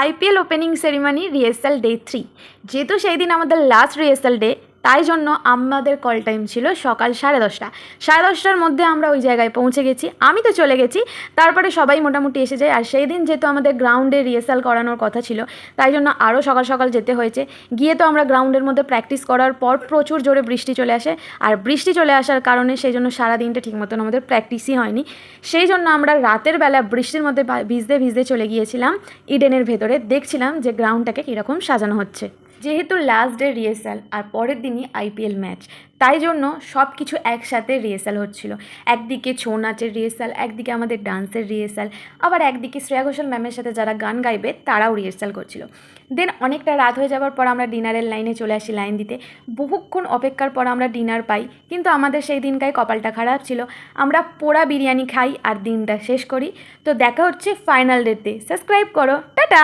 IPL opening ceremony rehearsal day 3। যেহেতু সেই দিন আমাদের লাস্ট রিহার্সাল ডে, তাই জন্য আমাদের কল টাইম ছিল সকাল 10:30। 10:30টার মধ্যে আমরা ওই জায়গায় পৌঁছে গেছি। আমি তো চলে গেছি, তারপরে সবাই মোটামুটি এসে যায়। আর সেই দিন যেহেতু আমাদের গ্রাউন্ডে রিহার্সাল করানোর কথা ছিল, তাই জন্য আরও সকাল সকাল যেতে হয়েছে। গিয়ে তো আমরা গ্রাউন্ডের মধ্যে প্র্যাকটিস করার পর প্রচুর জোরে বৃষ্টি চলে আসে। আর বৃষ্টি চলে আসার কারণে সেই জন্য সারা দিনটা ঠিক মতন আমাদের প্র্যাকটিসই হয়নি। সেই জন্য আমরা রাতের বেলা বৃষ্টির মধ্যে ভিজতে ভিজতে চলে গিয়েছিলাম ইডেনের ভেতরে, দেখছিলাম যে গ্রাউন্ডটাকে কীরকম সাজানো হচ্ছে। যেহেতু লাস্ট ডে রিহার্সাল আর পরের দিনই আইপিএল ম্যাচ, তাই জন্য সব কিছু একসাথে রিহার্সাল হচ্ছিল। একদিকে ছৌ নাচের রিহার্সাল, একদিকে আমাদের ডান্সের রিহার্সাল, আবার একদিকে শ্রেয়া ঘোষাল ম্যামের সাথে যারা গান গাইবে তারাও রিহার্সাল করছিল। দেন অনেকটা রাত হয়ে যাওয়ার পর আমরা ডিনারের লাইনে চলে আসি লাইন দিতে। বহুক্ষণ অপেক্ষার পর আমরা ডিনার পাই, কিন্তু আমাদের সেই দিনটায় কপালটা খারাপ ছিল। আমরা পোড়া বিরিয়ানি খাই আর দিনটা শেষ করি। তো দেখা হচ্ছে ফাইনাল ডেতে। সাবস্ক্রাইব করো, টাটা।